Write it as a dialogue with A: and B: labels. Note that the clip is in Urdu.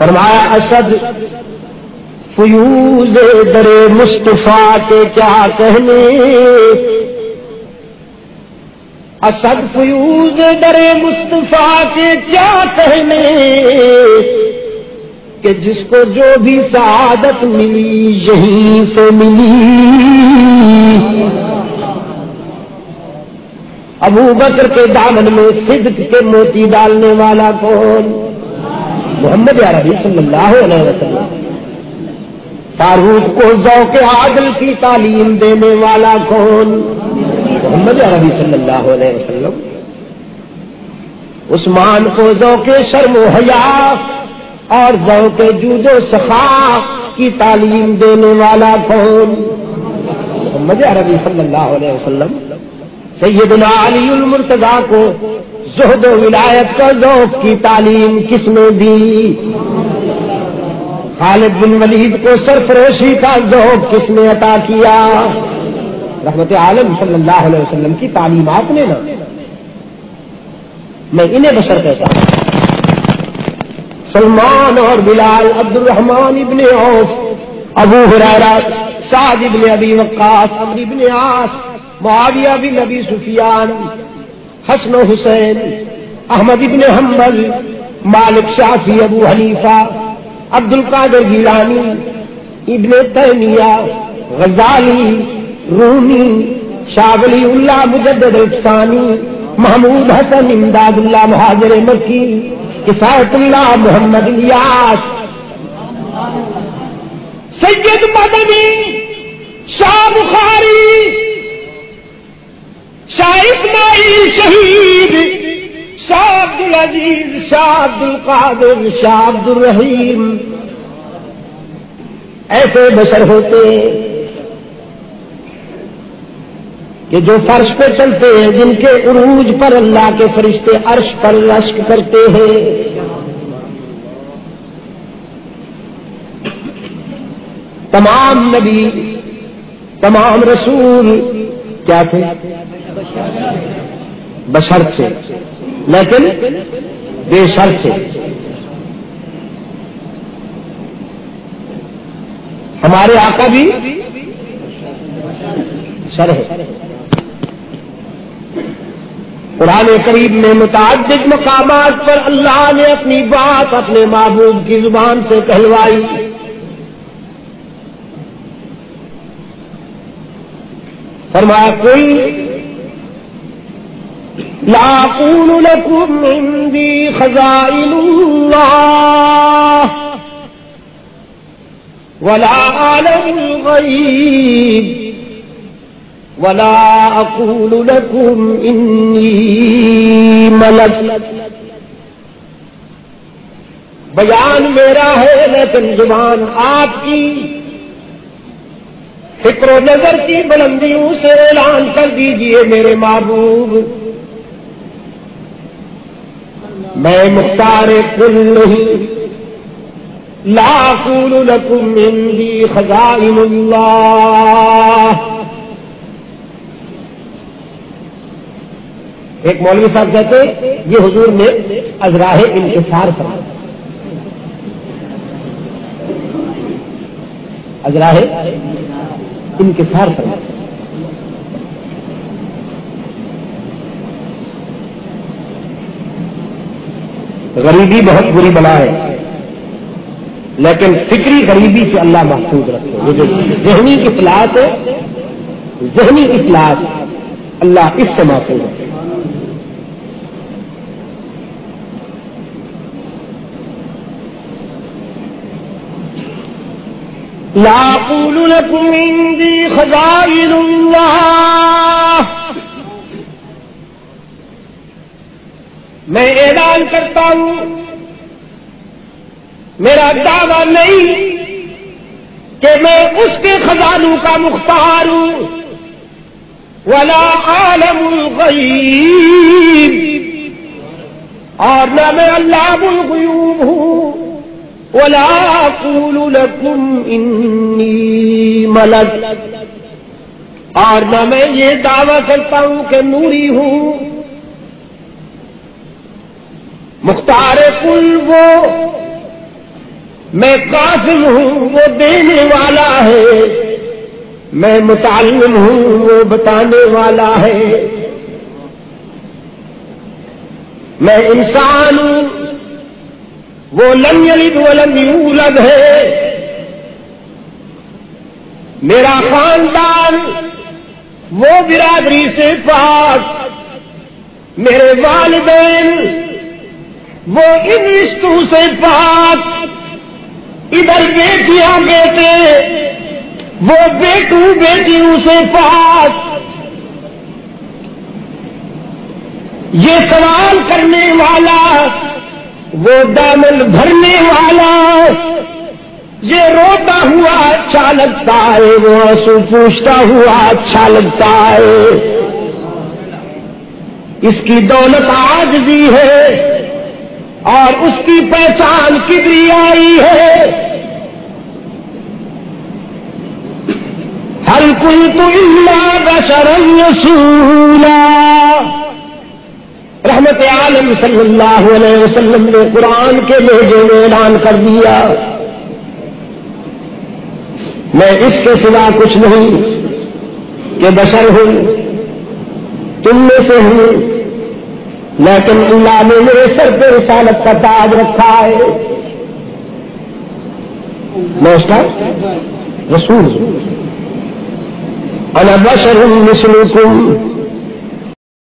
A: فرمایا اسد فیوز در مصطفیٰ کے کیا کہنے، اسد فیوز در مصطفیٰ کے کیا کہنے، کہ جس کو جو بھی سعادت ملی یہیں سے ملی۔ ابو بکر کے دامن میں صدق کے موتی ڈالنے والا کون؟ محمد عربی صلی اللہ علیہ وسلم۔ فاروق کو ذوق عادل کی تعلیم دینے والا کون؟ محمد عربی صلی اللہ علیہ وسلم۔ عثمان کو ذوق شرم و حیا اور ذوق جود و سخا کی تعلیم دینے والا کون؟ محمد عربی صلی اللہ علیہ وسلم۔ سیدنا علی المرتضیٰ کو زہد و ولایت کا ذوق کی تعلیم کس نے دی؟ خالد بن ولید کو سرفروشی کا ذوق کس نے عطا کیا؟ رحمت عالم صلی اللہ علیہ وسلم کی تعلیمات نے نا۔ میں انہیں بشر کہتا ہوں۔ سلمان اور بلال، عبد الرحمن ابن عوف، ابو ہریرہ، سعد ابن ابی وقاص، عمرو ابن عاص، معاویہ بن ابی سفیان، حسن و حسین، احمد ابن حنبل، مالک، شافعی، ابو حنیفہ، عبد القادر جیلانی، ابن تیمیہ، غزالی، رومی، شاہ ولی اللہ مجدد افسانی، محمود حسن، امداد اللہ مہاجر مکی، کفایت اللہ محمد الیاس، سید مدنی، شاہ بخاری، شاہ اسماعیل شہید، شاہ عبد العزیز، شاہ عبد القادر، شاہ عبد الرحیم، ایسے بشر ہوتے کہ جو فرش پہ چلتے ہیں، جن کے عروج پر اللہ کے فرشتے عرش پر رشک کرتے ہیں۔ تمام نبی، تمام رسول کیا تھے؟ بشر تھے، لیکن بے شر تھے۔ ہمارے آقا بھی شر ہے۔ قرآن کریم میں متعدد مقامات پر اللہ نے اپنی بات اپنے محبوب کی زبان سے کہلوائی۔ فرمایا قل لا اقول لكم عندي خزائن الله ولا اعلم الغيب ولا اقول لكم اني ملک۔ بیان میرا ہے لیکن زبان آپ کی، فکر و نظر کی بلندیوں سے اعلان کر دیجئے میرے محبوب، میں مختار کل نہیں۔ لا اقول لكم عندي خزائن اللہ۔ ایک مولوی صاحب کہتے یہ حضور نے ازراہ انکسار فرمایا، ازراہ انکسار فرمایا۔ غریبی بہت بری بلا ہے، لیکن فکری غریبی سے اللہ محفوظ رکھے۔ یہ جو ذہنی افلاس ہے، ذہنی افلاس، اللہ اس سے محفوظ رکھے۔ لا اقول لكم عندي خزائن اللہ، میں اعلان کرتا ہوں، میرا دعویٰ نہیں کہ میں اس کے خزانوں کا مختار ہوں، ولا عالم الغیب، اور نہ میں علام الغیوب ہوں، ولا اقول لكم انی ملک، اور نہ میں یہ دعویٰ کرتا ہوں کہ نوری ہوں۔ مختار کل وہ میں قاسم ہوں وہ دینے والا ہے، میں متعلم ہوں وہ بتانے والا ہے، میں انسان ہوں وہ لم یلد ولم یولد ہے، میرا خاندان وہ برادری سے پاک، میرے والدین وہ ان رشتوں سے پاک، ادھر بیٹیاں بیٹے وہ بیٹوں بیٹیوں سے پاک۔ یہ سوال کرنے والا وہ دامن بھرنے والا، یہ روتا ہوا اچھا لگتا ہے، وہ آنسو پوچھتا ہوا اچھا لگتا ہے۔ اس کی دولت عاجزی ہے اور اس کی پہچان کبریائی ہے۔ هل كنت إلا بشرا رسولا، رحمت عالم صلی اللہ علیہ وسلم نے قرآن کے لہجے میں اعلان کر دیا، میں اس کے سوا کچھ نہیں کہ بشر ہوں، تم میں سے ہوں، لیکن اللہ نے میرے سر پہ رسالت کا تاج رکھا ہے، میں اس کا رسول ہوں۔ انا بشر مثلکم،